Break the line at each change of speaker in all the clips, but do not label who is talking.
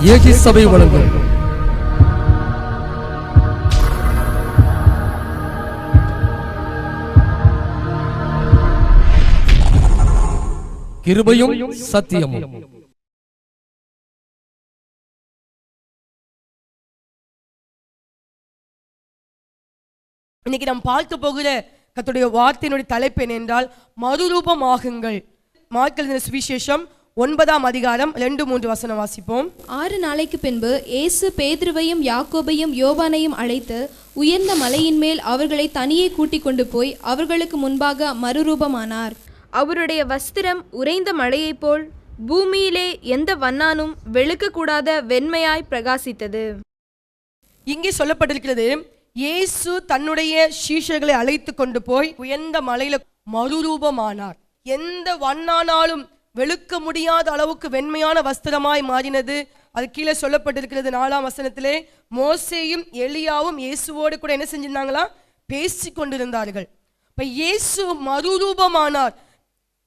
ஏகி சபை வழங்கும் கிருபையும் சத்தியமும்.
இன்னைக்கு நாம் பார்க்க போகிற கர்த்தருடைய வார்த்தையினுடைய தலைப்பு என்னென்றால் மறுரூபமாகுங்கள். மார்க் எழுதின சுவிசேஷம் 9ஆம் அதிகாரம் 2-3 வசனம் வாசிப்போம்.
6 நாளைக்கு பின்பு இயேசு பேதுருவையும் யாக்கோபையும் யோவானையும் அழைத்து உயர்ந்த மலையின் மேல் அவர்களை தனியே கூட்டிக் கொண்டு போய் அவர்களுக்கு முன்பாக மறுரூபமானார்.
அவருடைய வஸ்திரம் உறைந்த மழையைப் போல் பூமியிலே எந்த வண்ணானும் வெளுக்கக்கூடாத வெண்மையாய் பிரகாசித்தது.
இங்கே சொல்லப்பட்டிருக்கிறது, இயேசு தன்னுடைய சீஷர்களை அழைத்து கொண்டு போய் உயர்ந்த மலையில மறுரூபமானார். எந்த வண்ணானாலும் வெளுக்க முடியாத அளவுக்கு வெண்மையான வஸ்திரமாய் மாறினது. அது கீழே சொல்லப்பட்டிருக்கிறது 4ஆம் வசனத்திலே, மோசேயும் எலியாவும் இயேசுவோடு கூட என்ன செஞ்சிருந்தாங்களா? பேசி கொண்டிருந்தார்கள். இப்ப இயேசு மறுரூபமானார்.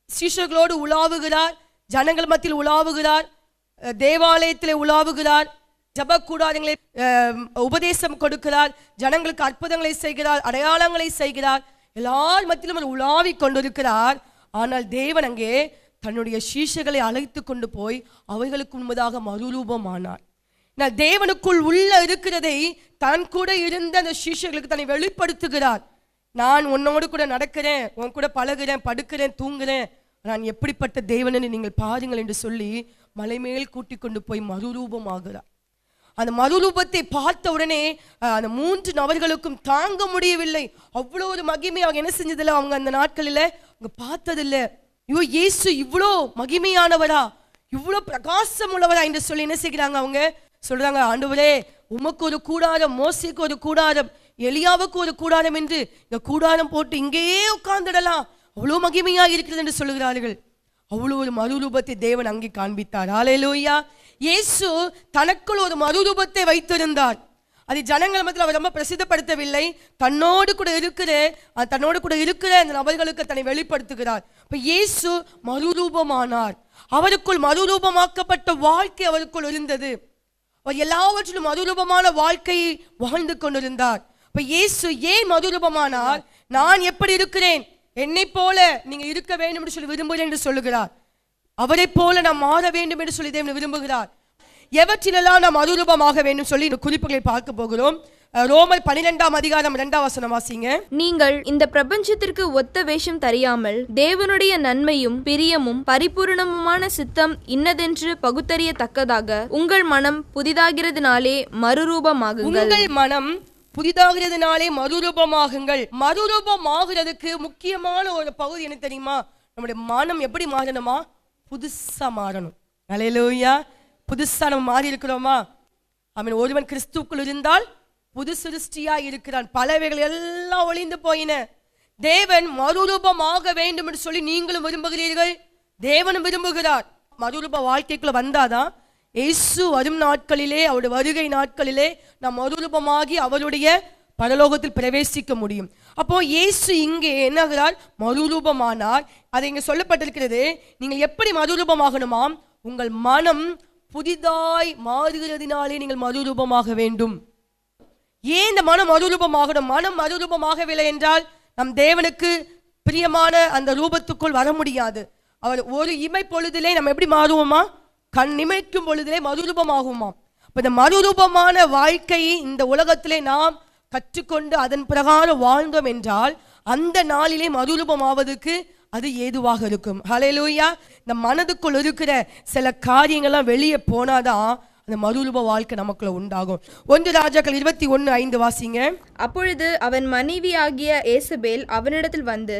சீஷர்களோடு உலாவுகிறார், ஜனங்கள் மத்தியில் உலாவுகிறார், தேவாலயத்திலே உலாவுகிறார், ஜப கூடாரங்களை உபதேசம் கொடுக்கிறார், ஜனங்களுக்கு அற்புதங்களை செய்கிறார், அடையாளங்களை செய்கிறார், எல்லார் மத்தியிலும் அவர் உலாவி கொண்டிருக்கிறார். ஆனால் தேவன் அங்கே தன்னுடைய சீஷர்களை அழைத்து கொண்டு போய் அவைகளுக்கு முன்பதாக மறுரூபமானார். தேவனுக்குள் உள்ள இருக்கிறதை தான் கூட இருந்த அந்த சீஷர்களுக்கு தன்னை வெளிப்படுத்துகிறார். நான் உன்னோடு கூட நடக்கிறேன், உன் கூட பழகிறேன், படுக்கிறேன், தூங்குறேன், நான் எப்படிப்பட்ட தேவனன்னு நீங்கள் பாருங்கள் என்று சொல்லி மலை மேல் கூட்டி கொண்டு போய் மறுரூபமாகிறார். அந்த மறுரூபத்தை பார்த்த உடனே அந்த 3 நபர்களுக்கும் தாங்க முடியவில்லை. அவ்வளோ ஒரு மகிமை அவங்க என்ன செஞ்சதில்லை, அவங்க அந்த நாட்களில் அவங்க பார்த்ததில்லை. ஐயோ, இயேசு இவ்வளோ மகிமையானவரா, இவ்வளோ பிரகாசம் உள்ளவரா என்று சொல்லி என்ன செய்கிறாங்க? அவங்க சொல்றாங்க, ஆண்டவரே உமக்கு ஒரு கூடாரம், மோசேக்கு ஒரு கூடாரம், எலியாவுக்கு ஒரு கூடாரம் என்று இந்த கூடாரம் போட்டு இங்கேயே உட்கார்ந்துடலாம், அவ்வளோ மகிமையா இருக்கிறது என்று சொல்லுகிறார்கள். அவ்வளோ ஒரு மறுரூபத்தை தேவன் அங்கே காண்பித்தார். ஹல்லேலூயா. இயேசு தனக்குள் ஒரு மறுரூபத்தை வைத்திருந்தார். அது ஜனங்கள் மத்தியில் அவர் ரொம்ப பிரசித்தப்படுத்தவில்லை. தன்னோடு கூட இருக்கிற அந்த நபர்களுக்கு தன்னை வெளிப்படுத்துகிறார். இப்ப இயேசு மறுரூபமானார். அவருக்குள் மறுரூபமாக்கப்பட்ட வாழ்க்கை அவருக்குள் இருந்தது. அவர் எல்லாவற்றிலும் மறுரூபமான வாழ்க்கையை வாழ்ந்து கொண்டிருந்தார். இப்ப இயேசு ஏன் மறுரூபமானார்? நான் எப்படி இருக்கிறேன், என்னை போல நீங்க இருக்க வேண்டும் என்று சொல்லி விரும்புகிறேன் என்று சொல்லுகிறார். அவரை போல நாம் மாற வேண்டும் என்று சொல்லி தேவன் விரும்புகிறார். எவற்றிலெல்லாம் நாம் மறுரூபமாக வேண்டும் சொல்லி இந்த குறிப்புகளை பார்க்க போகிறோம். ரோமர் 12ஆம் அதிகாரம் 2ஆம் வசனம் வாசிங்க.
நீங்கள் இந்த பிரபஞ்சத்திற்கு ஒத்த வேஷம் தரியாமல் தேவனுடைய நன்மையும் பிரியமும் பரிபூர்ணமுமான சித்தம் இன்னதென்று பகுத்தறியத்தக்கதாக உங்கள் மனம் புதிதாகிறதுனாலே மறுரூபமாகுங்கள்.
உங்கள் மனம் புதிதாகிறதுனாலே மறுரூபமாகுங்கள். மறுரூபமாகிறதுக்கு முக்கியமான ஒரு பகுதி என்ன தெரியுமா? நம்முடைய மனம் எப்படி மாறணுமா? புதுசா மாறணும். ஹல்லேலூயா. புதுசா நம்ம மாறி இருக்கிறோமா? அவன் ஒருவன் கிறிஸ்துவுக்குள் இருந்தால் புது சிருஷ்டியா இருக்கிறான், பலவைகள் எல்லாம் ஒளிந்து போயின. தேவன் மறுரூபமாக வேண்டும் என்று சொல்லி நீங்களும் விரும்புகிறீர்கள், தேவனும் விரும்புகிறார். மறுரூப வாழ்க்கைக்குள்ள வந்தாதான் இயேசு வரும் நாட்களிலே, அவருடைய வருகை நாட்களிலே நாம் மறுரூபமாகி அவருடைய பரலோகத்தில் பிரவேசிக்க முடியும். அப்போ இயேசு இங்கே என்னாகிறார்? மறுரூபமானார். அது இங்கே சொல்லப்பட்டிருக்கிறது, நீங்கள் எப்படி மறுரூபமாகணுமாம்? உங்கள் மனம் புதிதாய் மாறுகிறதினாலே நீங்கள் மறுரூபமாக வேண்டும். ஏன் இந்த மனம் மறுரூபமாகணும்? மனம் மறுரூபமாகவில்லை என்றால் நம் தேவனுக்கு பிரியமான அந்த ரூபத்துக்குள் வர முடியாது. அவர் ஒரு இமை பொழுதிலே நம்ம எப்படி மாறுவோமா? கண் இமைக்கும் பொழுதிலே மறுரூபமாகுமா? இந்த மறுரூபமான வாழ்க்கையை இந்த உலகத்திலே நாம் கற்றுக்கொண்டு அதன் பிரகாரம் வாழ்ந்தோம் என்றால் அந்த நாளிலே மறுரூபமாவதற்கு அது ஏதுவாக இருக்கும். ஹல்லேலூயா. இந்த மனதுக்குள் இருக்கிற சில காரியங்கள்லாம் வெளியே போனாதான் அந்த மறுரூப வாழ்க்கை நமக்குள்ள உண்டாகும். 1 ராஜாக்கள் 21:5 வாசிங்க.
அப்பொழுது அவன் மனைவியாகிய ஏசபேல் அவனிடத்தில் வந்து,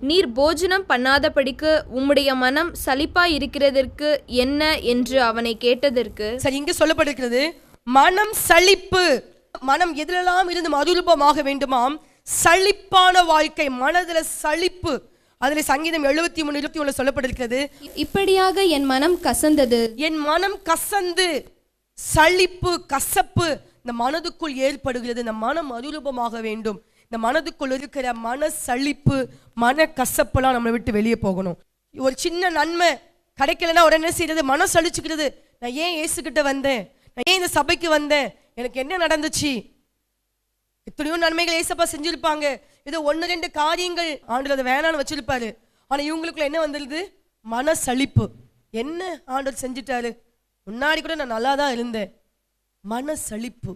நீர் போஜனம் பண்ணாதபடிக்கு உம்முடைய மனம் சலிப்பாய் இருக்கிறதற்கு என்ன என்று அவனை கேட்டதற்கு,
சரி, இங்க சொல்லப்பட்டிருக்கிறது மனம் சலிப்பு. மனம் எதிலெல்லாம் இருந்து மறுரூபமாக வேண்டுமாம்? சலிப்பான வாழ்க்கை, மனதில் சலிப்பு. அதில் சங்கீதம் 73:21 சொல்லப்பட்டிருக்கிறது, இப்படியாக
என் மனம் கசந்தது.
என் மனம் கசந்து, சலிப்பு, கசப்பு இந்த மனதுக்குள் ஏற்படுகிறது. இந்த மனம் மறுரூபமாக வேண்டும். இந்த மனதுக்குள் இருக்கிற மன சலிப்பு, மன கசப்பெல்லாம் நம்மளை விட்டு வெளியே போகணும். ஒரு சின்ன நன்மை கிடைக்கலன்னா உடனே என்ன செய்யறது? மனசு அழிச்சுக்கிறது. நான் ஏன் இயேசுகிட்ட வந்தேன்? நான் ஏன் இந்த சபைக்கு வந்தேன்? எனக்கு என்ன நடந்துச்சு? எத்தனையோ நன்மைகள் ஏசப்பா செஞ்சிருப்பாங்க. இது 1-2 காரியங்கள் ஆண்டவர் அதை வேணான்னு வச்சிருப்பாரு. ஆனா இவங்களுக்குள்ள என்ன வந்துருது? மனசளிப்பு. என்ன ஆண்டவர் செஞ்சிட்டாரு? முன்னாடி கூட நான் நல்லா தான் இருந்தேன். மனசளிப்பு,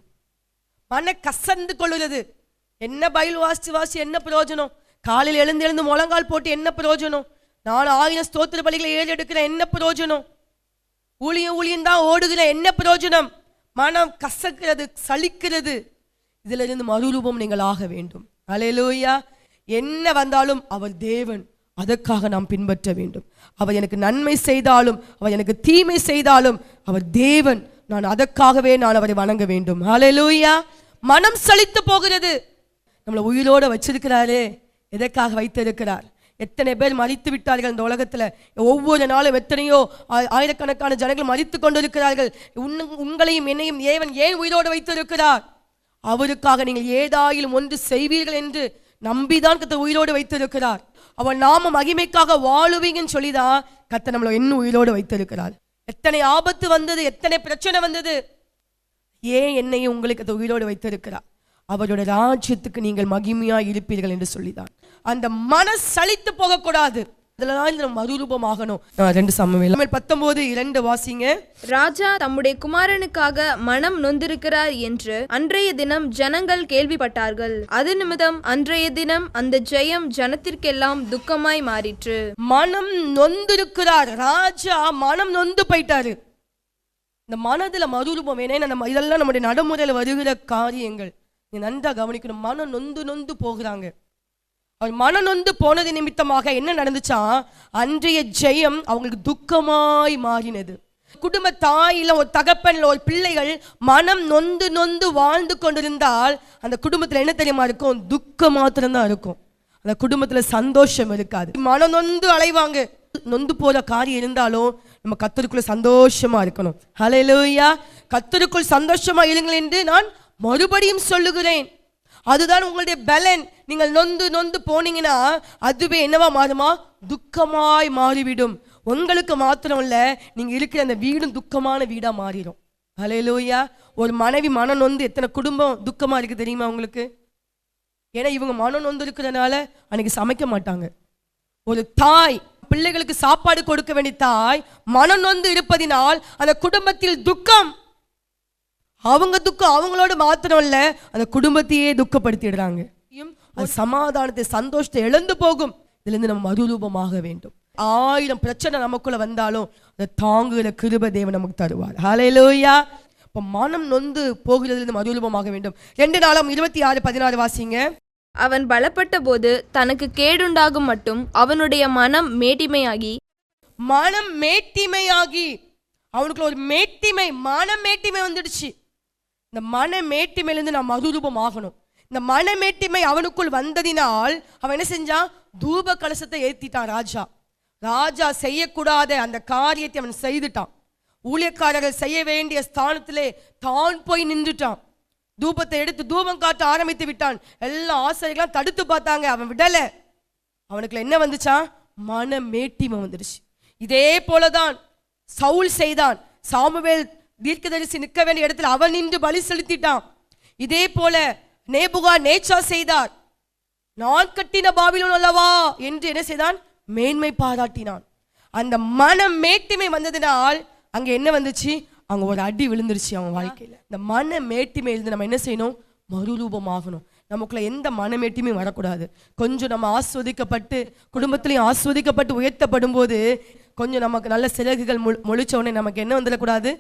மன கசந்து கொள்ளுறது. என்ன பைபிள் வாசி என்ன பிரயோஜனம்? காலையில் எழுந்து முழங்கால் போட்டு என்ன பிரயோஜனம்? நான் 1000 ஸ்தோத்திர பலிகளை ஏறெடுக்கிறேன், என்ன பிரயோஜனம்? ஊழியம் தான் ஓடுகிறேன், என்ன பிரயோஜனம்? மனம் கசக்கிறது, சலிக்கிறது. இதுல இருந்து மறுரூபம் நீங்கள் ஆக வேண்டும். அல்லேலூயா. என்ன வந்தாலும் அவர் தேவன், அதற்காக நாம் பின்பற்ற வேண்டும். அவர் எனக்கு நன்மை செய்தாலும் அவர் எனக்கு தீமை செய்தாலும் அவர் தேவன், நான் அதற்காகவே நான் அவரை வணங்க வேண்டும். அல்லேலூயா. மனம் சலித்து போகிறது. நம்மளை உயிரோட வச்சிருக்கிறாரே, எதற்காக வைத்திருக்கிறார்? எத்தனை பேர் மரித்து விட்டார்கள் இந்த உலகத்துல. ஒவ்வொரு நாளும் எத்தனையோ ஆயிரக்கணக்கான ஜனங்கள் மரித்து கொண்டிருக்கிறார்கள். உங்களையும் என்னையும் தேவன் ஏன் உயிரோடு வைத்திருக்கிறார்? அவருக்காக நீங்கள் ஏதாயிலும் ஒன்று செய்வீர்கள் என்று நம்பிதான் கர்த்தர் உயிரோடு வைத்திருக்கிறார். அவன் நாம மகிமைக்காக வாழுவீங்கன்னு சொல்லிதான் கர்த்தர் நம்மளை இன்னும் உயிரோடு வைத்திருக்கிறார். எத்தனை ஆபத்து வந்தது, எத்தனை பிரச்சனை வந்தது, ஏன் என்னையும் உங்களுக்கு உயிரோடு வைத்திருக்கிறார்? அவரோட ராஜ்யத்துக்கு நீங்கள் மகிமையா இருப்பீர்கள் என்று சொல்லிதான். அந்த மனசு சலித்து போகக்கூடாது. அதெல்லாம் மறுரூபமாகணும். 2 சாமுவேல் 19:2 வாசிங்க.
ராஜா தம்முடைய குமாரனுக்காக மனம் நொந்திருக்கிறார் என்று அன்றைய தினம் ஜனங்கள் கேள்விப்பட்டார்கள். அது நிமித்தம் அன்றைய தினம் அந்த ஜெயம் ஜனத்திற்கெல்லாம் துக்கமாய் மாறிற்று.
மனம் நொந்திருக்கிறார். ராஜா மனம் நொந்து போயிட்டாரு. இந்த மனதுல மறுரூபம் வேணும். இதெல்லாம் நம்முடைய நடைமுறையில் வருகிற காரியங்கள். நீ நன்றா கவனிக்கணும். மனம் நொந்து போகிறாங்க. அவர் மனம் நொந்து போனது நிமித்தமாக என்ன நடந்துச்சா? அன்றைய ஜெயம் அவங்களுக்கு துக்கமாய் மாறினது. குடும்ப தாயில ஒரு தகப்பன்ல ஒரு பிள்ளைகள் மனம் நொந்து வாழ்ந்து கொண்டிருந்தால் அந்த குடும்பத்துல என்ன தெரியுமா இருக்கும்? துக்கம் மாத்திரம்தான் இருக்கும். அந்த குடும்பத்துல சந்தோஷம் இருக்காது. மனம் நொந்து அலைவாங்க. நொந்து போற காரியம் இருந்தாலும் நம்ம கர்த்தருக்குள்ள சந்தோஷமா இருக்கணும். ஹல்லேலூயா. கர்த்தருக்குள் சந்தோஷமா இருங்கள் என்று நான் மறுபடியும் சொல்லுகிறேன். அதுதான் உங்களுடைய பலன். நீங்கள் நொந்து போனீங்கன்னா அதுவே என்னவா மாறுமா? துக்கமாய் மாறிவிடும். உங்களுக்கு மாத்திரம் இல்ல, நீங்க இருக்கிற அந்த வீடும் துக்கமான வீடா மாறிடும். ஹல்லேலூயா. ஒரு மனைவி மனம் நொந்து எத்தனை குடும்பம் துக்கமா இருக்கு தெரியுமா உங்களுக்கு? ஏன்னா இவங்க மனம் நொந்து இருக்கிறதுனால அன்னைக்கு சமைக்க மாட்டாங்க. ஒரு தாய் பிள்ளைகளுக்கு சாப்பாடு கொடுக்க வேண்டிய தாய் மனம் நொந்து இருப்பதினால் அந்த குடும்பத்தில் துக்கம். அவங்க துக்கம் அவங்களோட மாத்திரம் இல்ல, அந்த குடும்பத்தையே துக்கப்படுத்திடுறாங்க. சமாதானத்தை சந்தோஷத்தை இழந்து போகும். இதுல இருந்து நம்ம மறுரூபமாக வேண்டும். 1000 பிரச்சனை நமக்குள்ள வந்தாலும் அதை தாங்குகிற கிருபை தேவன் நமக்கு தருவார். ஹல்லேலூயா. இப்ப மனம் நொந்து போகிறதுல இருந்து மறுரூபமாக வேண்டும். 2 நாளாம் 26:16 வாசிங்க.
அவன் பலப்பட்ட போது தனக்கு கேடுண்டாகும் மட்டும் அவனுடைய மனம் மேட்டிமையாகி அவனுக்குள்ள ஒரு மேட்டிமை, மன மேட்டிமை வந்துடுச்சு. இந்த மன மேட்டிமையிலிருந்து நாம் மறுரூபம் ஆகணும். இந்த மன மேட்டிமை அவனுக்குள் வந்ததினால் அவன் என்ன செஞ்சான்? தூப கலசத்தை ஏத்திட்டான். ராஜா செய்யக்கூடாத அந்த காரியத்தை அவன் செய்துட்டான். ஊழியக்காரர்கள் செய்ய வேண்டிய ஸ்தானத்திலே தான் போய் நின்றுட்டான். தூபத்தை எடுத்து தூபம் காட்ட ஆரம்பித்து விட்டான். எல்லா ஆசிரியர்களும் தடுத்து பார்த்தாங்க, அவன் விடல. அவனுக்குள்ள என்ன வந்துச்சா? மன மேட்டிமை வந்துடுச்சு. இதே போலதான் சவுல் செய்தான். சாமுவேல் தீர்க்கதரிசி நிற்க வேண்டிய இடத்துல அவன் நின்று பலி செலுத்திட்டான். இதே போல நேபுகாத்நேச்சார் செய்தார். நான் கட்டின பாபிலோன் அல்லவா என்று என்ன செய்தான்? மேன்மை பாராட்டினான். அந்த மனம் மேட்டிமை வந்ததினால் அங்க என்ன வந்துச்சு? அங்க ஒரு அடி விழுந்துருச்சு அவன் வாழ்க்கையில. இந்த மன மேட்டிமையிலிருந்து நம்ம என்ன செய்யணும்? மறுரூபமாகணும். நமக்குள்ள எந்த மனமேட்டியுமே வரக்கூடாது. கொஞ்சம் நம்ம ஆஸ்வதிக்கப்பட்டு குடும்பத்திலையும் ஆஸ்வதிக்கப்பட்டு உயர்த்தப்படும் போது கொஞ்சம் நமக்கு நல்ல சிறகுகள் மொழிச்ச உடனே நமக்கு என்ன வந்துடக்கூடாது?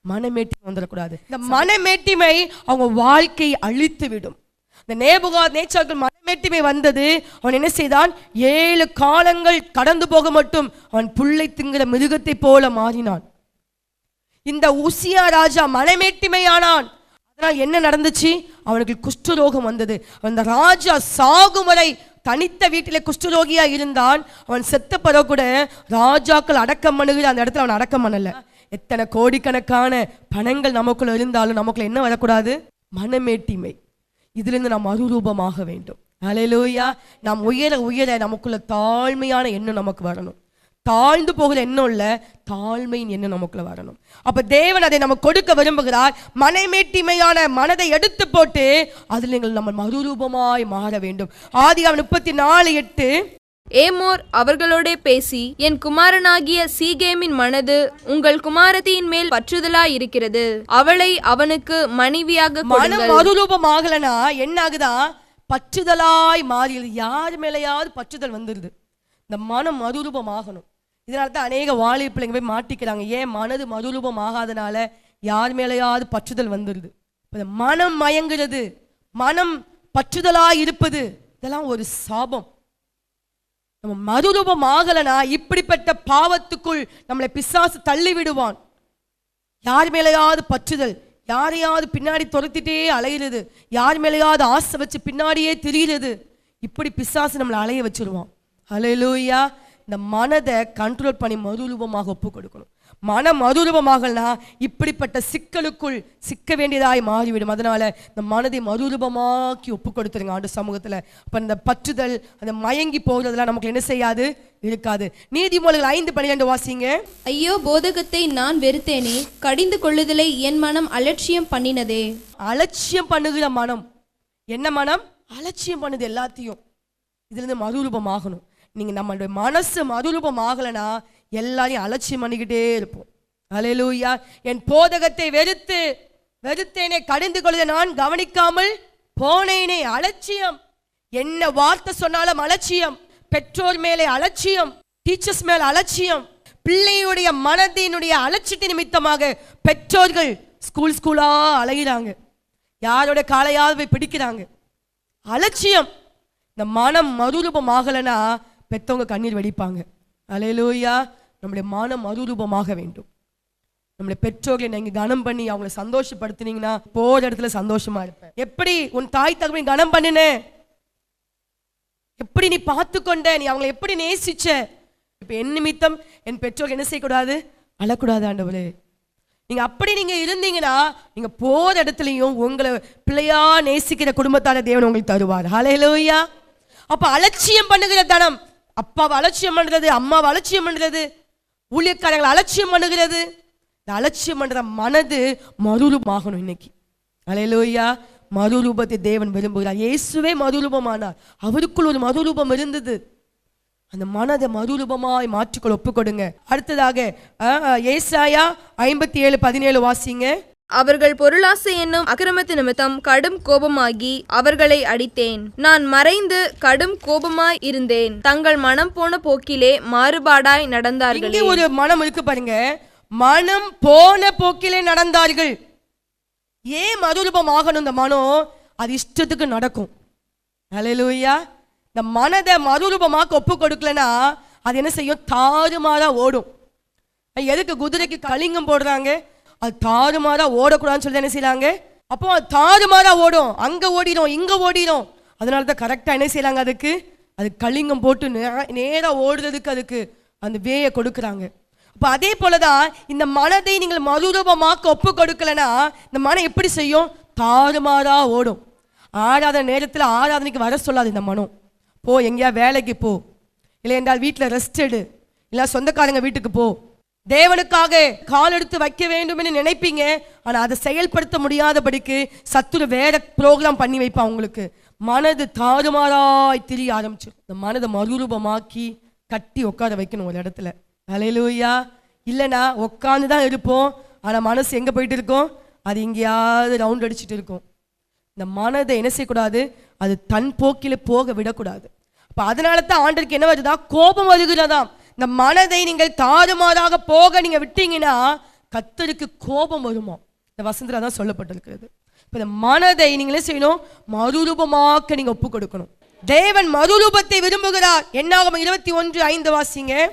மனமேட்டிமை வந்துடக்கூடாது. இந்த மனமேட்டிமை அவங்க வாழ்க்கையை அழித்து விடும். இந்த நேபுகாத்நேச்சாருக்கு மனமேட்டிமை வந்தது. அவன் என்ன செய்தான்? 7 காலங்கள் கடந்து போக மட்டும் அவன் புல்லை திங்கிற மிருகத்தை போல மாறினான். இந்த உசியா ராஜா மனமேட்டிமையானான். அதனால் என்ன நடந்துச்சு? அவனுக்கு குஷ்டரோகம் வந்தது. அந்த ராஜா சாகும் வரை தனித்த வீட்டிலே குஷ்டரோகியா இருந்தான். அவன் செத்த பிறகு கூட ராஜாக்கள் அடக்கம் பண்ணுகிற அந்த இடத்துல அவன் அடக்கம் பண்ணல. எத்தனை கோடிக்கணக்கான பணங்கள் நமக்குள்ள இருந்தாலும் நமக்குள்ள என்ன வரக்கூடாது? மனமேட்டிமை. இதிலிருந்து நாம் மறுரூபமாக வேண்டும். ஹல்லேலூயா. நாம் உயர நமக்குள்ள தாழ்மையான எண்ணம் நமக்கு வரணும்.
தாழ்ந்து போகிற எண்ணம் இல்ல, தாழ்மையின் எண்ணம் நமக்குள்ள வரணும். அப்ப தேவன் அதை நம்ம கொடுக்க விரும்புகிறார். மனமேட்டிமையான மனதை எடுத்து போட்டு அதில் நீங்கள் நம்ம மறுரூபமாய் மாற வேண்டும். ஆதியாகமம் 34:8
ஏமோர் அவர்களோடே பேசி, என் குமாரனாகிய சீகேமின் மனது உங்கள் குமாரத்தியின் மேல் பற்றுதலாய் இருக்கிறது, அவளை அவனுக்கு மனைவியாக
மனம் மறுரூபம் ஆகலனா என்ன ஆகுதா? பற்றுதலாய் மாறியது. யார் மேலேயாவது பற்றுதல் வந்துருது. இந்த மனம் மறுரூபம் ஆகணும். இதனால தான் அநேக வாலிப பிள்ளைங்க போய் மாட்டிக்கிறாங்க. ஏன்? மனது மறுரூபம் ஆகாதனால யார் மேலேயாவது பற்றுதல் வந்துருது. மனம் மயங்குறது, மனம் பற்றுதலாய் இருப்பது, இதெல்லாம் ஒரு சாபம். நம்ம மறுரூபம் ஆகலனா இப்படிப்பட்ட பாவத்துக்குள் நம்மளை பிசாசு தள்ளி விடுவான். யார் மேலேயாவது பற்றுதல், யாரையாவது பின்னாடி துரத்திட்டே அலையிறது, யார் மேலேயாவது ஆசை வச்சு பின்னாடியே திரியிறது, இப்படி பிசாசு நம்மளை அலைய வச்சிருவான். ஹல்லேலூயா. இந்த மனதை கண்ட்ரோல் பண்ணி மறுரூபமாக ஒப்பு கொடுக்கணும். மனம் மறுரூபமாகலனா இப்படிப்பட்ட சிக்கலுக்குள் சிக்க வேண்டியதாய் மாறிவிடும். அதனால இந்த மனதை மறுரூபமாக்கி ஒப்பு கொடுத்துருங்க ஆண்டு சமூகத்தில். அப்போ இந்த பற்றுதல், அந்த மயங்கி போகிறதெல்லாம் நமக்கு என்ன செய்யாது, இருக்காது. நீதிமொழிகள் 5:12 வாசிங்க.
ஐயோ, போதகத்தை நான் வெறுத்தேனே, கடிந்து கொள்ளுதலை என் மனம் அலட்சியம் பண்ணினதே.
அலட்சியம் பண்ணுகிற மனம் என்ன மனம்? அலட்சியம் பண்ணுது எல்லாத்தையும். இதுல இருந்து மறுரூபம் ஆகணும். நீங்க நம்மளுடைய மனசு மறுரூபம் ஆகலைன்னா எல்லாரையும் அலட்சியம் பண்ணிக்கிட்டே இருப்போம். அல்லேலூயா. என் போதகத்தை வெறுத்தேனே, கடிந்து கொள்வதை நான் கவனிக்காமல் போனேனே. அலட்சியம். என்ன வார்த்தை சொன்னாலும் அலட்சியம். பெற்றோர் மேலே அலட்சியம், டீச்சர்ஸ் மேல அலட்சியம். பிள்ளையுடைய மனதினுடைய அலட்சியத்தின் நிமித்தமாக பெற்றோர்கள் ஸ்கூலா அலைகிறாங்க, யாரோட காலையாவது போய் பிடிக்கிறாங்க. அலட்சியம். இந்த மனம் மறுரூபம் ஆகலைன்னா பெற்றவங்க கண்ணீர் வடிப்பாங்க. அல்லேலூயா. நம்முடைய மனம் மறுரூபமாக வேண்டும். நம்முடைய பெற்றோர்களை நீங்க கனம் பண்ணி அவங்களை சந்தோஷப்படுத்தினீங்கன்னா போற இடத்துல சந்தோஷமா இருப்பேன். எப்படி உன் தாய் தகவலை கனம் பண்ணின, எப்படி நீ பார்த்து கொண்ட, நீ அவங்களை எப்படி நேசிச்ச. இப்ப என் நிமித்தம் என் பெற்றோர் என்ன செய்யக்கூடாது? அழக்கூடாது ஆண்டவரே. நீங்க அப்படி நீங்க இருந்தீங்கன்னா நீங்க போற இடத்துலையும் உங்களை பிள்ளையா நேசிக்கிற குடும்பத்தான தேவன் உங்களுக்கு தருவார். ஹல்லேலூயா. அப்ப அலட்சியம் பண்ணுகிற தனம், அப்பாவை அலட்சியம் பண்றது, அம்மாவை அலட்சியம் பண்றது, ஊழியக்காரங்களை அலட்சியம் பண்ணுகிறது, இந்த அலட்சியம் பண்ற மனது மறுரூபமாகணும் இன்னைக்கு. ஹல்லேலூயா. மறுரூபத்தை தேவன் விரும்புகிறார். இயேசுவே மறுரூபமானார். அவருக்குள் ஒரு மறுரூபம் இருந்தது. அந்த மனதை மறுரூபமாய் மாற்றிக்கொள்ள ஒப்பு கொடுங்க. அடுத்ததாக ஏசாயா 57:17 வாசிங்க.
அவர்கள் பொருளாசை என்னும் அக்கிரமத்து நிமித்தம் கடும் கோபமாகி அவர்களை அடித்தேன். நான் மறைந்து கடும் கோபமாய் இருந்தேன். தங்கள் மனம் போன போக்கிலே மாறுபாடாய் நடந்தார்கள்.
இங்கே ஒரு மனம் இருக்கு பாருங்க. மனம் போன போக்கிலே நடந்தார்கள். ஏன் மறுரூபம் ஆகணும்? இந்த மனம் அது இஷ்டத்துக்கு நடக்கும். ஹல்லேலூயா. இந்த மனதை மறுரூபமாக்க ஒப்பு கொடுக்கலன்னா அது என்ன செய்யும்? தாறுமாறா ஓடும். எதுக்கு குதிரைக்கு கலிங்கம் போடுறாங்க? அது தாறுமாறா ஓடக்கூடாதுன்னு சொல்லி என்ன செய்யறாங்க? அப்போ அது தாறுமாறா ஓடும், அங்க ஓடிடும், இங்க ஓடிடும். அதனால தான் கரெக்டா என்ன செய்யறாங்க? அது கலிங்கம் போட்டு நேரா ஓடுறதுக்கு அதுக்கு அந்த வேயை கொடுக்குறாங்க. அப்போ அதே போலதான் இந்த மனதை நீங்கள் மறுரூபமாக்க ஒப்பு கொடுக்கலன்னா இந்த மனம் எப்படி செய்யும்? தாறுமாறா ஓடும். ஆராதனை நேரத்தில் ஆராதனைக்கு வர சொல்லாது இந்த மனம். போ, எங்கேயா வேலைக்கு போ, இல்லை என்றால் வீட்டில் ரெஸ்ட் எடு, இல்லை சொந்தக்காரங்க வீட்டுக்கு போ. தேவனுக்காக கால் எடுத்து வைக்க வேண்டும் என்று நினைப்பீங்க. ஆனால் அதை செயல்படுத்த முடியாதபடிக்கு சத்துரு வேற ப்ரோக்ராம் பண்ணி வைப்பான். உங்களுக்கு மனது தாறுமாறாய் திரிய ஆரம்பிச்சு. இந்த மனதை மறுரூபமாக்கி கட்டி உட்கார வைக்கணும் ஒரு இடத்துல. ஹல்லேலூயா. இல்லைன்னா உட்காந்து தான் இருப்போம், ஆனால் மனசு எங்கே போயிட்டு இருக்கோம்? அது எங்கேயாவது ரவுண்ட் அடிச்சுட்டு இருக்கும். இந்த மனதை என்ன செய்யக்கூடாது? அது தன் போக்கில் போக விடக்கூடாது. அப்போ அதனால தான் ஆண்டருக்கு என்ன வருதா? கோபம் வருகிறதாம். இந்த மனதை நீங்கள் தாறுமாறாக போக நீங்க விட்டீங்கன்னா கர்த்தருக்கு கோபம் வருமா? இந்த வசனத்துல தான் சொல்லப்பட்டிருக்கிறது. இப்போ இந்த மனதை நீங்களே செய்யணும், மறுரூபமாக்க நீங்க ஒப்பு கொடுக்கணும். தேவன் மறுரூபத்தை விரும்புகிறார். என்னாகும் 21:5 வாசிங்க.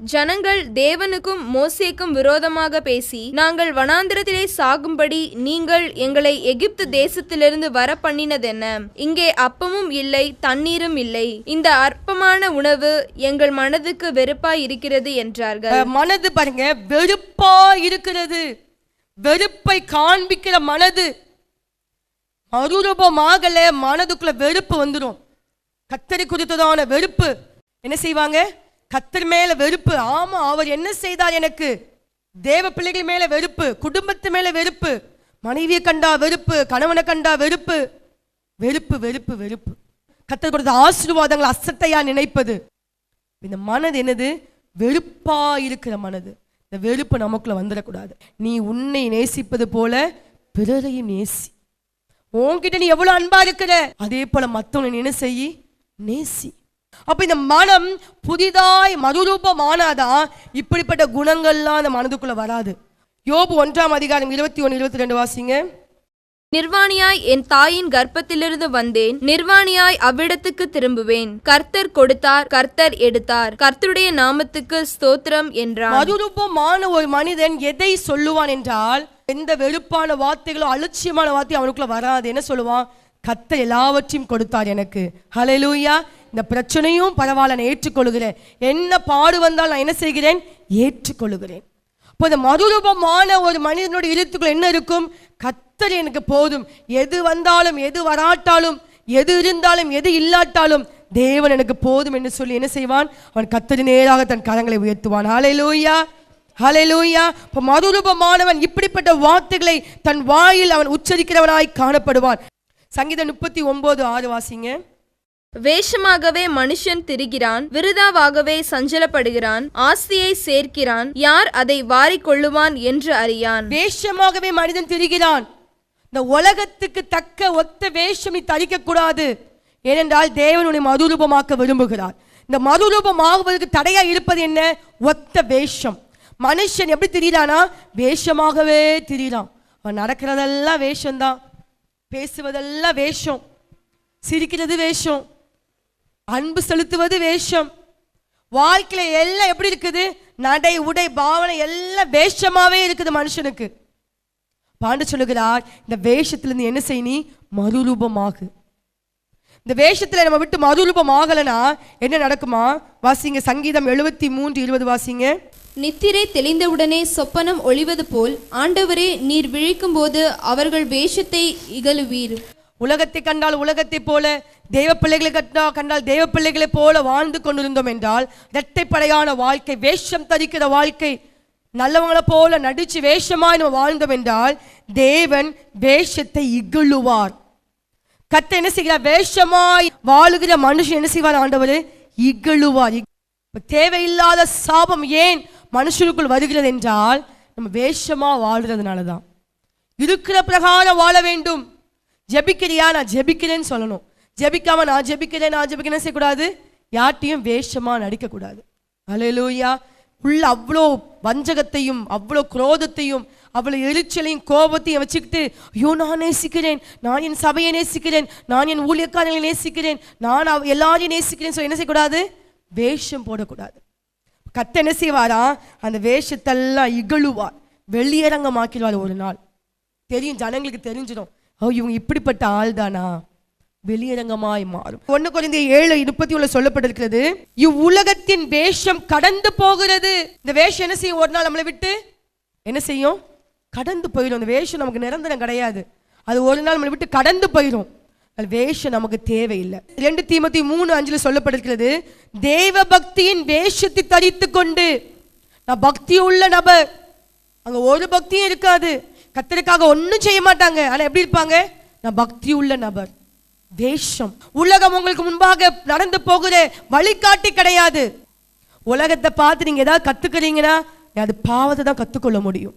ஜனங்கள் தேவனுக்கும் மோசேக்கும் விரோதமாக பேசி, நாங்கள் வனாந்திரத்திலே சாகும்படி நீங்கள் எங்களை எகிப்து தேசத்திலிருந்து வர பண்ணினதென்ன? இங்கே அப்பமும் இல்லை, தண்ணீரும் இல்லை. இந்த அற்பமான உணவு எங்கள் மனதுக்கு வெறுப்பாய் இருக்கிறது என்றார்கள்.
மனது பாருங்க, வெறுப்பாய் இருக்கிறது. வெறுப்பை காண்பிக்கிற மனது. மறுரூபமாகல மனதுக்குள்ள வெறுப்பு வந்துடும். கர்த்தரை குறித்ததான வெறுப்பு என்ன செய்வாங்க? கர்த்தர் மேல வெறுப்பு. ஆமா, அவர் என்ன செய்தார் எனக்கு? தேவ பிள்ளைகள் மேல வெறுப்பு, குடும்பத்து மேல வெறுப்பு, மனைவியை கண்டா வெறுப்பு, கணவனை கண்டா வெறுப்பு, வெறுப்பு வெறுப்பு வெறுப்பு. கர்த்தர் கொடுத்த ஆசீர்வாதங்களை அசட்டையா நினைப்பது. இந்த மனது என்னது? வெறுப்பா இருக்கிற மனது. இந்த வெறுப்பு நமக்குள்ள வந்துடக்கூடாது. நீ உன்னை நேசிப்பது போல பிறரையும் நேசி. உன்கிட்ட நீ எவ்வளவு அன்பா இருக்கிற அதே போல மற்றவனை என்ன செய்யி? நேசி. அப்ப இந்த மனம் புதிதாய் மறுரூபமானாதான் இப்படிப்பட்ட குணங்கள்லாம் அந்த மனதுக்குள்ள வராது. யோபு 1:21-22 வாசிங்க.
நிர்வாணியாய் என் தாயின் கர்ப்பத்திலிருந்து வந்தேன், நிர்வாணியாய் அவ்விடத்துக்கு திரும்புவேன். கர்த்தர் கொடுத்தார், கர்த்தர் எடுத்தார், கர்த்தருடைய நாமத்துக்கு ஸ்தோத்திரம் என்றார்.
மறுரூபமான ஒரு மனிதன் எதை சொல்லுவான் என்றால், எந்த வெறுப்பான வார்த்தைகளோ அலட்சியமான வார்த்தை அவனுக்குள்ள வராது. என்ன சொல்லுவான்? கர்த்தர் எல்லாவற்றையும் கொடுத்தார் எனக்கு. ஹல்லேலூயா. இந்த பிரச்சனையும் பரவாயில்ல, நான் ஏற்றுக்கொள்கிறேன். என்ன பாடு வந்தால் நான் என்ன செய்கிறேன்? ஏற்றுக்கொள்கிறேன். இப்போ இந்த மறுரூபமான ஒரு மனிதனுடைய இருத்துக்குள்ள என்ன இருக்கும்? கர்த்தர் எனக்கு போதும். எது வந்தாலும், எது வராட்டாலும், எது இருந்தாலும், எது இல்லாட்டாலும் தேவன் எனக்கு போதும் என்று சொல்லி என்ன செய்வான்? அவன் கர்த்தரின் நேராக தன் கரங்களை உயர்த்துவான். ஹல்லேலூயா, ஹல்லேலூயா. இப்போ மறுரூபமானவன் இப்படிப்பட்ட வார்த்தைகளை தன் வாயில் அவன் உச்சரிக்கிறவனாய் காணப்படுவான். சங்கீதம் 39:6 வாசிங்க.
வேஷமாகவே மனுஷன் திரிகிறான், விருதாவாகவே சஞ்சலப்படுகிறான், ஆஸ்தியை சேர்க்கிறான், யார் அதை வாரிக்கொள்ளுவான் என்று அறியான்.
வேஷமாகவே மனிதன் திரிகிறான். இந்த உலகத்துக்கு தக்க ஒத்த வேஷம் நீ தரிக்க கூடாது. ஏனென்றால் தேவனுடைய மறுரூபமாக்க விரும்புகிறார். இந்த மறுரூபமாகுவதற்கு தடையா இருப்பது என்ன? ஒத்த வேஷம். மனுஷன் எப்படி திரிகிறானா? வேஷமாகவே திரிகிறான். அவன் நடக்கிறதெல்லாம் வேஷம்தான், பேசுவதெல்லாம் வேஷம், சிரிக்கிறது வேஷம், அன்பு செலுத்துவது வேஷம். வாழ்க்கையில எல்லாம் எப்படி இருக்குது? நடை, உடை, பாவனை எல்லாம் வேஷமாவே இருக்குது மனுஷனுக்கு. பாண்டு சொல்லுகிறார், இந்த வேஷத்திலிருந்து என்ன செய்ய? நீ மறுரூபமாகு. இந்த வேஷத்துல நம்ம விட்டு மறுரூபம் ஆகலனா என்ன நடக்குமா? வாசிங்க சங்கீதம் 73:20 வாசிங்க.
நித்திரை தெளிந்தவுடனே சொப்பனம் ஒளிவது போல் ஆண்டவரே நீர் விழிக்கும் போது அவர்கள் வேஷத்தை இகழுவீர்.
உலகத்தை கண்டால் உலகத்தை போல, தேவ பிள்ளைகளை கண்டால் தேவ பிள்ளைகளை போல வாழ்ந்து கொண்டிருந்தோம் என்றால் இரட்டைப்படையான வாழ்க்கை, வேஷம் தரிக்கிற வாழ்க்கை, நல்லவங்களை போல நடிச்சு வேஷமாய் நம்ம வாழ்ந்தோம் என்றால் தேவன் வேஷத்தை இகழுவார். கர்த்தர் என்ன செய்கிறார்? வேஷமாய் வாழுகிற மனுஷன் என்ன செய்வார்? ஆண்டவர் இகழுவார். தேவையில்லாத சாபம் ஏன் மனுஷனுக்குள் வருகிறது என்றால் நம்ம வேஷமா வாழ்றதுனாலதான். இருக்கிற பிரகாரம் வாழ வேண்டும். ஜெபிக்கிறியா? நான் ஜெபிக்கிறேன்னு சொல்லணும். ஜெபிக்காம நான் ஜெபிக்கிறேன் செய்யக்கூடாது. யார்ட்டையும் வேஷமா நடிக்க கூடாது. ஹல்லேலூயா. உள்ள அவ்வளோ வஞ்சகத்தையும் அவ்வளோ குரோதத்தையும் அவ்வளோ எரிச்சலையும் கோபத்தையும் வச்சுக்கிட்டு, ஐயோ நான் நேசிக்கிறேன், நான் என் சபையை நேசிக்கிறேன், நான் என் ஊழியக்காரங்களை நேசிக்கிறேன், நான் எல்லாரையும் நேசிக்கிறேன் சொல்லி என்ன செய்யக்கூடாது? வேஷம் போடக்கூடாது. கர்த்தர் என்ன செய்வாரா? அந்த வேஷத்தெல்லாம் இகழுவார், வெளியரங்கமாக்கிடுவார். ஒரு நாள் தெரியும், ஜனங்களுக்கு தெரிஞ்சிடும், ஓ இவங்க இப்படிப்பட்ட ஆள் தானா, வெளியரங்கமாய் மாறும். 1 கொரிந்தியர் 7:30 சொல்லப்பட்டிருக்கிறது, இவ்வுலகத்தின் வேஷம் கடந்து போகிறது. இந்த வேஷம் என்ன செய்யும்? ஒரு நாள் நம்மளை விட்டு என்ன செய்யும்? கடந்து போயிடும். அந்த வேஷம் நமக்கு நிரந்தரம் கிடையாது. அது ஒரு நாள் நம்மளை விட்டு கடந்து போயிடும். அது வேஷம் நமக்கு தேவையில்லை. 2 தீமோத்தேயு 3:5 சொல்லப்பட்டிருக்கிறது, தேவ பக்தியின் வேஷத்தை தரித்து கொண்டு. நான் பக்தி உள்ள நபர், அங்க ஒரு பக்தியும் இருக்காது, கர்த்தருக்காக ஒன்றும் செய்ய மாட்டாங்க, ஆனா எப்படி இருப்பாங்க? நான் பக்தி உள்ள நபர். வேஷம். உலகம் உங்களுக்கு முன்பாக நடந்து போகிற வழிகாட்டி கிடையாது. உலகத்தை பார்த்து நீங்க ஏதாவது கத்துக்கிறீங்கன்னா அது பாவத்தை தான் கத்துக்கொள்ள முடியும்.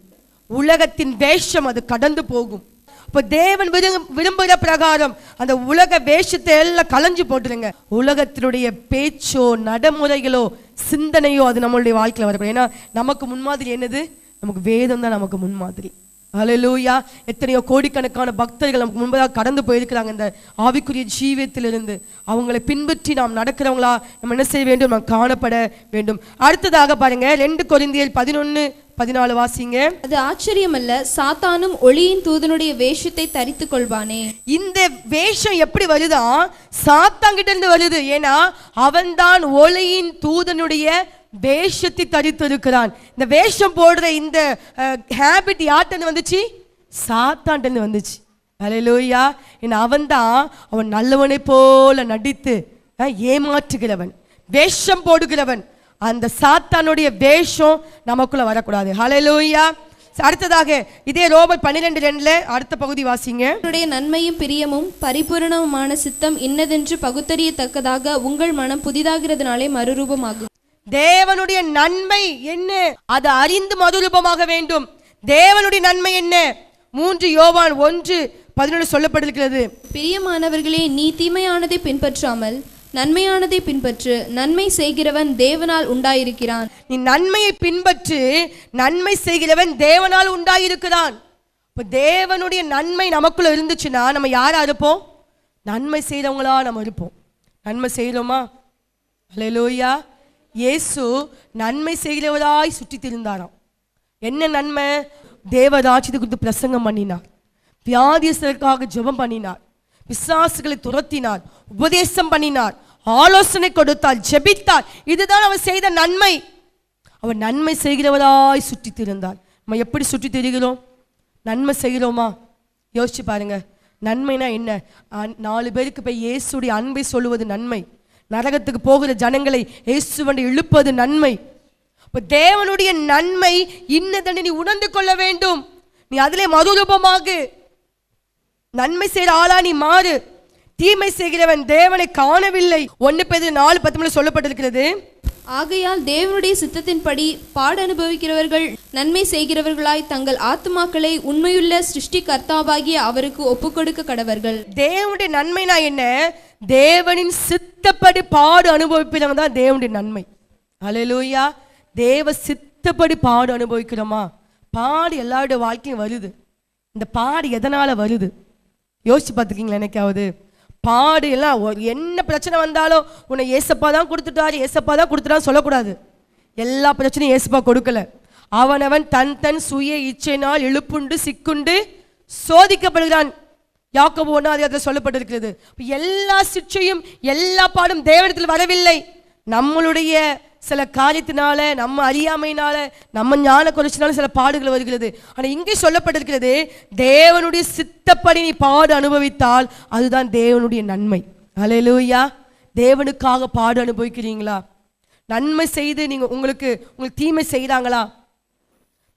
உலகத்தின் வேஷம் அது கடந்து போகும். இப்போ தேவன் விரும்புகிற பிரகாரம் அந்த உலக வேஷத்தை எல்லாம் களைஞ்சு போட்டுருங்க. உலகத்தினுடைய பேச்சோ நடைமுறைகளோ சிந்தனையோ அது நம்மளுடைய வாழ்க்கையில் வரப்படும். ஏன்னா நமக்கு முன்மாதிரி என்னது? நமக்கு வேதம் தான் நமக்கு முன்மாதிரி. ஹல்லேலூயா. எத்தனையோ கோடிக்கணக்கான பக்தர்கள் நமக்கு முன்பதாக கடந்து போயிருக்கிறாங்க. இந்த ஆவிக்குரிய ஜீவியத்திலிருந்து அவங்களை பின்பற்றி நாம் நடக்கிறவங்களா நம்ம என்ன செய்ய வேண்டும்? நாம் காணப்பட வேண்டும். அடுத்ததாக பாருங்க 2 கொரிந்தியர் 11:14 வாசிங்க.
அது ஆச்சரியமல்ல, சாத்தானும் ஒளியின் தூதனுடைய வேஷத்தை தரித்து கொள்வானே. இந்த
வேஷம் எப்படி வருதா? சாத்தான்கிட்ட இருந்து வருது. ஏன்னா அவன்தான் ஒளியின் தூதனுடைய வேஷத்தை தரித்திருக்கிறான். இந்த வேஷம் போடுற இந்த ஹேபிட் யார்கிட்ட வந்துச்சு? சாத்தான்கிட்ட வந்துச்சு. ஹல்லேலூயா. ஏன்னா அவன் நல்லவனை போல நடித்து ஏமாற்றுகிறவன், வேஷம் போடுகிறவன். அந்த சாத்தானுடைய வேஷம் நமக்குள்ள வரக்கூடாது. ஹல்லேலூயா. அடுத்ததாக இதே ரோமர் 12:2 அடுத்த பகுதி வாசிங்க.
அவருடைய நன்மையும் பிரியமும் பரிபூரணமான சித்தம் இன்னதென்று பகுத்தறியத்தக்கதாக உங்கள் மனம் புதிதாகிறதுனாலே மறுரூபமாகும்.
தேவனுடைய நன்மை என்ன, அதை அறிந்து மறுரூபமாக வேண்டும். தேவனுடைய நன்மை என்ன? 3 யோவான் 1:11 சொல்லப்பட்டிருக்கிறது.
பிரியமானவர்களே, நீ தீமையானதை பின்பற்றாமல் நன்மையானதை பின்பற்று. நன்மை செய்கிறவன் தேவனால் உண்டாயிருக்கிறான்.
நீ நன்மையை பின்பற்று, நன்மை செய்கிறவன் தேவனால் உண்டாயிருக்கிறான். இப்போ தேவனுடைய நன்மை நமக்குள்ள இருந்துச்சுன்னா நம்ம யாரா இருப்போம்? நன்மை செய்கிறவங்களா நம்ம இருப்போம். நன்மை செய்கிறோமா? ஹல்லேலூயா. இயேசு நன்மை செய்கிறவராய் சுற்றி திரிந்தாராம். என்ன நன்மை? தேவராஜ்யத்தை குறித்து பிரசங்கம் பண்ணினார், வியாதியஸ்தருக்காக ஜெபம் பண்ணினார், பிசாசுகளை துரத்தினார், உபதேசம் பண்ணினார், ஆலோசனை கொடுத்தார், ஜெபித்தார். இதுதான் அவர் செய்த நன்மை. அவர் நன்மை செய்கிறவராய் சுற்றி திரிந்தார். நம்ம எப்படி சுற்றி திரிகிறோம்? நன்மை செய்கிறோமா? யோசிச்சு பாருங்க. நன்மைனா என்ன? 4 பேருக்கு போய் இயேசுடைய அன்பை சொல்லுவது நன்மை. நரகத்துக்கு போகிற ஜனங்களை இயேசுவண்டை இழுப்பது நன்மை. இப்போ தேவனுடைய நன்மை இன்னதென்று நீ உணர்ந்து கொள்ள வேண்டும். நீ அதிலே மறுரூபமாக நன்மை செய்கிற ஆளா நீ மாறு. தீமை செய்கிறவன் தேவனை காணவில்லை. 1 பேதுரு 4:13 சொல்லப்பட்டிருக்கிறது.
ஆகையால் தேவனுடைய சித்தத்தின்படி பாட அனுபவிக்கிறவர்கள் நன்மை செய்கிறவர்களாய் தங்கள் ஆத்துமாக்களை உண்மையுள்ள சிருஷ்டி கர்த்தாவாகிய அவருக்கு ஒப்புக்கொடுக்க கடவர்கள்.
தேவனுடைய நன்மைனா என்ன? தேவனின் சித்தப்படி பாடு அனுபவிப்பவங்க தான் தேவனுடைய நன்மை. ஹல்லேலூயா. தேவ சித்தப்படி பாடு அனுபவிக்கிறோமா? பாடு எல்லாருடைய வாழ்க்கையும் வருது. இந்த பாடு எதனால வருது? யோசிச்சு பார்த்துருக்கீங்களா? எனக்காவது பாடு எல்லாம் என்ன பிரச்சனை வந்தாலும் உன்னை ஏசப்பா தான் கொடுத்துட்டாரு, ஏசப்பா தான் கொடுத்துட்டான்னு சொல்லக்கூடாது. எல்லா பிரச்சனையும் ஏசப்பா கொடுக்கல. அவனவன் தன் தன் சுய இச்சையினால் இழுப்புண்டு சிக்குண்டு சோதிக்கப்படுகிறான். யாக்கோபு 1:6 சொல்லப்பட்டிருக்கிறது. எல்லா சிற்சையும் எல்லா பாடும் தேவனிடத்தில் வரவில்லை. நம்மளுடைய சில காரியத்தினால, நம்ம அறியாமையினால, நம்ம ஞான குறைச்சினால சில பாடுகள் வருகிறது. ஆனால் இங்கே சொல்லப்பட்டிருக்கிறது, தேவனுடைய சித்தப்படி நீ பாடு அனுபவித்தால் அதுதான் தேவனுடைய நன்மை. ஹல்லேலூயா. தேவனுக்காக பாடு அனுபவிக்கிறீங்களா? நன்மை செய்து உங்களுக்கு தீமை செய்கிறாங்களா?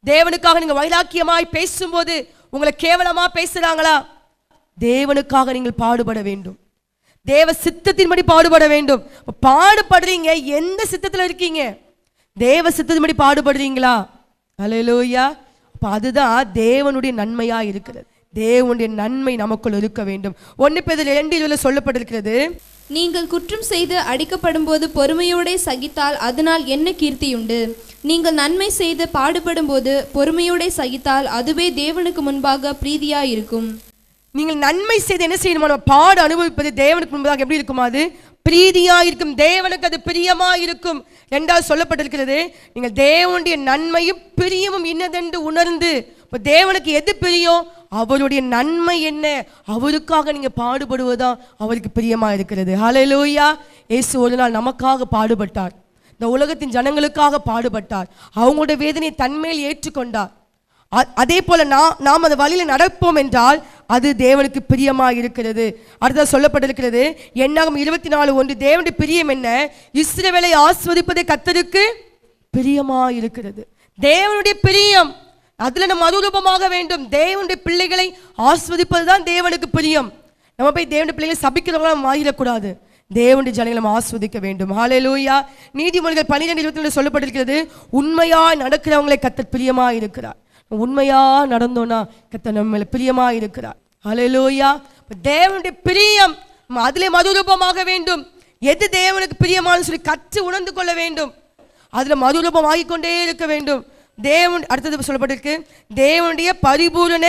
தேவனுக்காக நீங்கள் வைராக்கியமாய் பேசும்போது உங்களை கேவலமா பேசுறாங்களா? தேவனுக்காக நீங்கள் பாடுபட வேண்டும். தேவ சித்தத்தின்படி பாடுபட வேண்டும். பாடுபடுறீங்க, எந்த சித்தத்தில் இருக்கீங்க? தேவ சித்தத்தின்படி பாடுபடுறீங்களா? ஹல்லேலூயா. அப்ப அதுதான் தேவனுடைய நன்மையா இருக்கிறது. தேவனுடைய நன்மை நமக்குள் இருக்க வேண்டும். 1 பேதுரு 2:20 சொல்லப்பட்டிருக்கிறது.
நீங்கள் குற்றம் செய்து அடிக்கப்படும் போது பொறுமையோடே சகித்தால் அதனால் என்ன கீர்த்தியுண்டு? நீங்கள் நன்மை செய்து பாடுபடும் போது பொறுமையோடே சகித்தால் அதுவே தேவனுக்கு முன்பாக பிரீதியாயிருக்கும்.
நீங்கள் நன்மை செய்து என்ன செய்யணுமா? பாடு அனுபவிப்பது தேவனுக்கு முன்பதாக எப்படி இருக்குமா? அது பிரீதியா இருக்கும். தேவனுக்கு அது பிரியமா இருக்கும். 2வது சொல்லப்பட்டிருக்கிறது, நீங்கள் தேவனுடைய நன்மையும் பிரியமும் இன்னதென்று உணர்ந்து. இப்போ தேவனுக்கு எது பிரியம்? அவருடைய நன்மை என்ன? அவருக்காக நீங்க பாடுபடுவதா அவருக்கு பிரியமா இருக்கிறது. ஹல்லேலூயா. இயேசு ஒரு நாள் நமக்காக பாடுபட்டார். இந்த உலகத்தின் ஜனங்களுக்காக பாடுபட்டார். அவங்களுடைய வேதனையை தன்மேல் ஏற்றுக்கொண்டார். அதே போல நாம் அந்த வழியில நடப்போம் என்றால் அது தேவனுக்கு பிரியமா இருக்கிறது. அடுத்தது சொல்லப்பட்டிருக்கிறது, என்னாகும் 24:1 தேவனுடைய பிரியம் என்ன? இஸ்ரவேலை ஆசீர்வதிப்பதே கர்த்தருக்கு பிரியமா இருக்கிறது. தேவனுடைய பிரியம், அதுல நம்ம மறுரூபமாக வேண்டும். தேவனுடைய பிள்ளைகளை ஆசீர்வதிப்பதுதான் தேவனுக்கு பிரியம். நம்ம போய் தேவனுடைய பிள்ளைகளை சபிக்கிறவங்களா மாறிடக்கூடாது. தேவனுடைய ஜனங்களை ஆஸ்வதிக்க வேண்டும். ஹல்லேலூயா. நீதிமொழிகள் 12:22 சொல்லப்பட்டிருக்கிறது, உண்மையா நடக்கிறவங்களை கர்த்தர் பிரியமா இருக்கிறார். உண்மையா நடந்தோன்னா கர்த்தர் நம்ம மேல பிரியமா இருக்கிறார். ஹல்லேலூயா. தேவனுடைய பிரியம், அதிலே மறுரூபமாக வேண்டும். எது தேவனுக்கு பிரியமானு சொல்லி கற்று உணர்ந்து கொள்ள வேண்டும். அதுல மறுரூபம் ஆகிக்கொண்டே இருக்க வேண்டும். தேவன் அடுத்தது சொல்லப்பட்டிருக்கு, தேவனுடைய பரிபூரண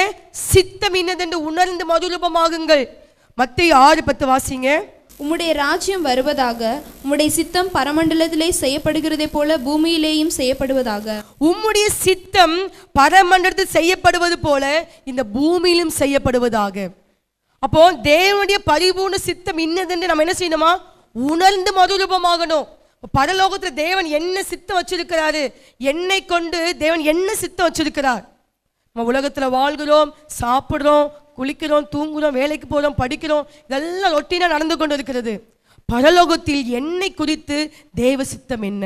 சித்தம் இன்னதென்று உணர்ந்து மறுரூபமாகுங்கள். மத்தேயு 6:10 வாசிங்க.
உம்முடைய ராஜ்யம் வருவதாக, உம்முடைய சித்தம் பரமண்டலத்திலே செய்யப்படுகிறதை போல பூமியிலேயும் செய்யப்படுவதாக.
உம்முடைய சித்தம் பரமண்டலத்தில் செய்யப்படுவது போல இந்த பூமியிலும் செய்யப்படுவதாக. அப்போ தேவனுடைய பரிபூர்ண சித்தம் இன்னதென்று நம்ம என்ன செய்யணுமா? உணர்ந்து மறுரூபமாகணும். பரலோகத்துல தேவன் என்ன சித்தம் வச்சிருக்கிறாரு, என்னை கொண்டு தேவன் என்ன சித்தம் வச்சிருக்கிறார். நம்ம உலகத்துல வாழ்கிறோம், சாப்பிடுறோம், குளிக்கிறோம், தூங்குறோம், வேலைக்கு போகிறோம், படிக்கிறோம், இதெல்லாம் ரொட்டீனாக நடந்து கொண்டு இருக்கிறது. பரலோகத்தில் என்னை குறித்து தேவ சித்தம் என்ன?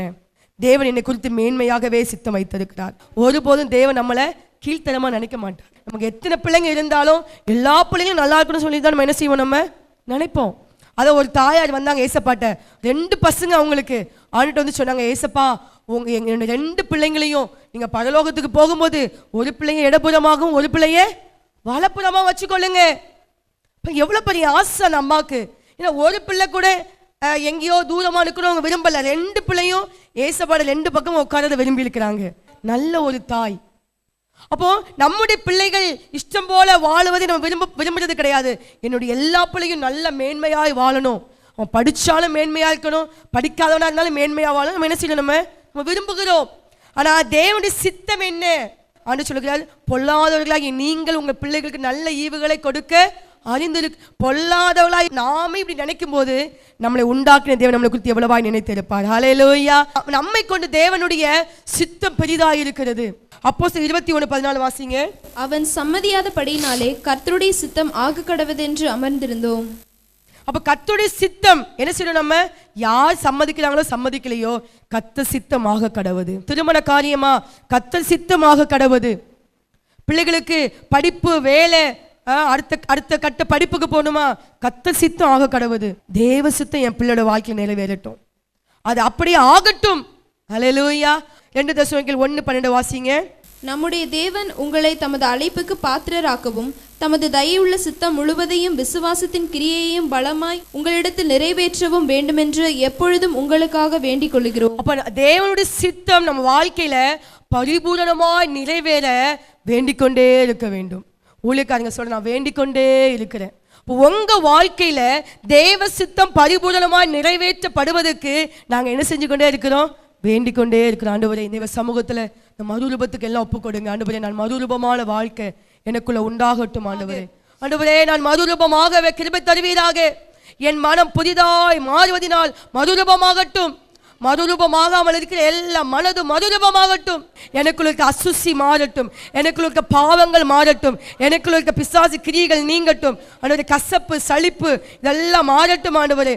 தேவன் என்னை குறித்து மேன்மையாகவே சித்தம் வைத்திருக்கிறார். ஒருபோதும் தேவன் நம்மளை கீழ்த்தரமா நினைக்க மாட்டார். நமக்கு எத்தனை பிள்ளைங்க இருந்தாலும் எல்லா பிள்ளைங்களும் நல்லா இருக்கணும்னு சொல்லி தான் நம்ம என்ன செய்வோம், நம்ம நினைப்போம். அதை ஒரு தாயார் வந்தாங்க ஏசப்பாட்ட, 2 பசங்க அவங்களுக்கு. ஆண்டுட்டு வந்து சொன்னாங்க, ஏசப்பா என்னோட 2 பிள்ளைங்களையும் நீங்க பரலோகத்துக்கு போகும்போது ஒரு பிள்ளைய இடப்புறமாகவும் ஒரு பிள்ளைய வலப்புறமா வச்சுக்கொள்ளுங்க. எவ்வளவு பெரிய ஆசை அந்த அம்மாவுக்கு. ஏன்னா ஒரு பிள்ளை கூட எங்கேயோ தூரமா இருக்கிறவங்க விரும்பல, 2 பிள்ளையும் ஏசப்பாட 2 பக்கம் உட்காரத விரும்பி இருக்கிறாங்க. நல்ல ஒரு தாய். அப்போ நம்முடைய பிள்ளைகள் இஷ்டம் போல வாழுவதை நம்ம விரும்புறது கிடையாது. என்னுடைய எல்லா பிள்ளையும் நல்ல மேன்மையாய் வாழணும். அவன் படிச்சாலும் மேன்மையா இருக்கணும், படிக்காதவனா இருந்தாலும் மேன்மையா வாழணும். நம்ம என்ன செய்யணும், நம்ம விரும்புகிறோம். ஆனா தேவனுடைய சித்தம் என்ன? ஆண்டு சொல்லுகிறார், பொல்லாதவர்களாகி நீங்கள் உங்கள் பிள்ளைகளுக்கு நல்ல ஈவுகளை கொடுக்க அறிந்திருக்கு. பொல்லாதவர்களாய் நாமே இப்படி நினைக்கும் போது நம்மளை உண்டாக்கின தேவன் நம்மளை குறித்து எவ்வளவாய் நினைத்திருப்பார். ஹல்லேலூயா. நம்மை கொண்டு தேவனுடைய சித்தம் பெரிதாய் இருக்கிறது. அப்போஸ்தலர் 21:14 வாசிங்க.
அவன் சம்மதியாதபடியினாலே கர்த்தருடைய சித்தம் ஆக கடவுதென்று அமர்ந்திருந்தோம்.
அப்ப கர்த்தருடைய சித்தம் என்ன செய்யணும்? நம்ம யார் சம்மதிக்கிறாங்களோ சம்மதிக்கலையோ கர்த்தர் சித்தமாக கடவுது. திருமண காரியமா கர்த்தர் சித்தமாக கடவுது. பிள்ளைகளுக்கு படிப்பு வேலை அடுத்த கட்ட படிப்புக்கு போகணுமா கர்த்தர் சித்தம் ஆக கடவுது. தேவ சித்தம் என் பிள்ளையோட வாழ்க்கையில் நிறைவேறட்டும், அது அப்படியே ஆகட்டும். ஹல்லேலூயா. 2 தெசலோனிக்கேயர் 1:12 வாசிங்க.
நம்முடைய தேவன் உங்களை தமது அழைப்புக்கு பாத்திரராக்கவும் தமது தயவுள்ள சித்தம் முழுவதையும் விசுவாசத்தின் கிரியையையும் பலமாய் உங்களிடத்தில் நிறைவேற்றவும் வேண்டுமென்று எப்பொழுதும் உங்களுக்காக வேண்டிக் கொள்கிறோம்.
அப்ப தேவனுடைய சித்தம் நம்ம வாழ்க்கையில பரிபூரணமாய் நிறைவேற வேண்டிக் கொண்டே இருக்க வேண்டும். ஊழியக்காரங்க சொல்ற, நான் வேண்டிக் கொண்டே இருக்கிறேன். உங்க வாழ்க்கையில தேவ சித்தம் பரிபூரணமாய் நிறைவேற்றப்படுவதற்கு நாங்க என்ன செஞ்சு கொண்டே இருக்கிறோம்? வேண்டிக் கொண்டே இருக்கிறோம். ஆண்டவரே, இந்த சமூகத்துல இந்த மறுரூபத்துக்கு எல்லாம் ஒப்பு கொடுங்க. ஆண்டவரே, நான் மறுரூபமான வாழ்க்கை எனக்குள்ள உண்டாகட்டும். ஆண்டவரே, ஆண்டவரே, நான் மறுரூபமாகவே கிருபை தருவீராக. என் மனம் புதிதாய் மாறுவதினால் மறுரூபமாகட்டும். மறுரூபமாகாமல் இருக்கிற எல்லா மனது மறுரூபமாகட்டும். எனக்குள்ள இருக்க அசுசி மாறட்டும், எனக்குள்ள இருக்க பாவங்கள் மாறட்டும், எனக்குள்ள இருக்க பிசாசு கிரியைகள் நீங்கட்டும். ஆண்டவரே, கசப்பு சலிப்பு இதெல்லாம் மாறட்டும். ஆண்டவரே,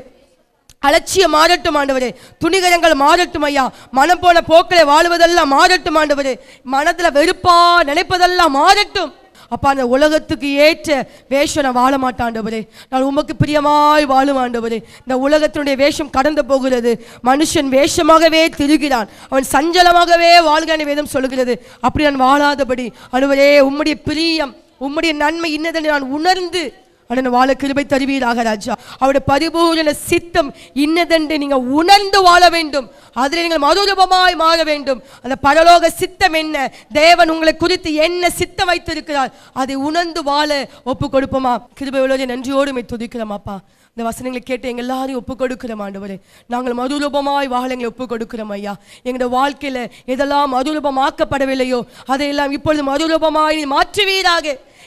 அலட்சியம் மாறட்டும். ஆண்டவரே, துணிகரங்கள் மாறட்டும். ஐயா, மனம் போன போக்களை வாழ்வதெல்லாம் மாறட்டும். ஆண்டவரே, மனத்துல வெறுப்பா நினைப்பதெல்லாம் மாறட்டும். அப்பா, அந்த உலகத்துக்கு ஏற்ற வேஷம் நான் வாழ மாட்டேன். ஆண்டவரே, நான் உமக்கு பிரியமாய் வாழும். ஆண்டவரே, இந்த உலகத்தினுடைய வேஷம் கடந்து போகிறது. மனுஷன் வேஷமாகவே திரிகிறான், அவன் சஞ்சலமாகவே வாழ்கிறான் வேதம் சொல்லுகிறது. அப்படி நான் வாழாதபடி ஆண்டவரே, உம்முடைய பிரியம் உம்முடைய நன்மை இன்னதென்று நான் உணர்ந்து அண்ணன் வாழ கிருபை தருவீராக ராஜா. அவருடைய பரிபூரண சித்தம் இன்னதென்று நீங்க உணர்ந்து வாழ வேண்டும். அதில் நீங்கள் மறுரூபமாய் மாற வேண்டும். அந்த பரலோக சித்தம் என்ன, தேவன் உங்களை குறித்து என்ன சித்தம் வைத்திருக்கிறார், அதை உணர்ந்து வாழ ஒப்பு கொடுப்போமா? கிருபை உள்ளவரே, நன்றியோடு துதிக்கிறோம். அப்பா, இந்த வசனங்களை கேட்டு எங்கள் எல்லாரையும் ஒப்பு கொடுக்கிறோம். ஆண்டவரே, நாங்கள் மறுரூபமாய் வாழ எங்களை ஒப்பு கொடுக்கிறோம். ஐயா, எங்களுடைய வாழ்க்கையில எதெல்லாம் மறுரூபமாக்கப்படவில்லையோ அதையெல்லாம் இப்பொழுது மறுரூபமாய் மாற்றுவீராக.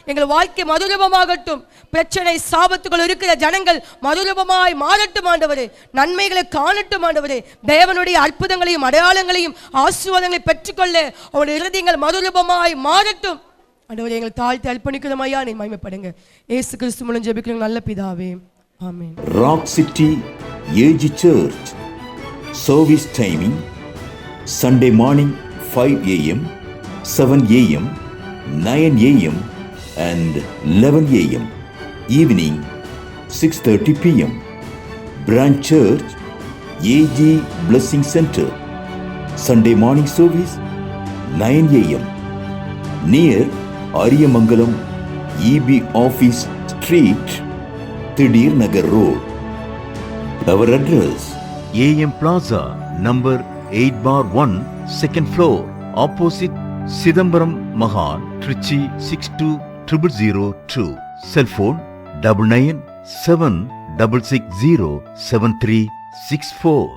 எங்கள் வாழ்க்கை மறுரூபமாகட்டும். பிரச்சனை சாபத்துகள் இருக்கிற ஜனங்கள் மறுரூபமாய் மாறட்டும். ஆண்டவரே, நன்மைகளை காணட்டும். ஆண்டவரே, தேவனுடைய அற்புதங்களையும் அடையாளங்களையும் ஆசீர்வாதங்களை பெற்றுக்கொள்ள அவருடைய இருதயங்கள் மறுரூபமாய் மாறட்டும். ஆண்டவரே, எங்களை தாழ்த்தி அர்ப்பணிக்கிறோம். ஐயா, நீ மகிமைப்படுங்க. இயேசு கிறிஸ்து மூலம் ஜெபிக்கிறோம் நல்ல பிதாவே, ஆமென்.
Rock City AG Church service timing Sunday morning 5 a.m., 7 a.m., 9 a.m. and 11 a.m. Evening 6:30 p.m. Branch Church AG Blessing Center Sunday morning service 9 a.m. near Ariyamangalam EB Office Street, Thidir Nagar Road. Our address
AM Plaza number 8/1 second floor opposite Sidambaram Mahan, Trichy 620002. Cell phone 9976607364.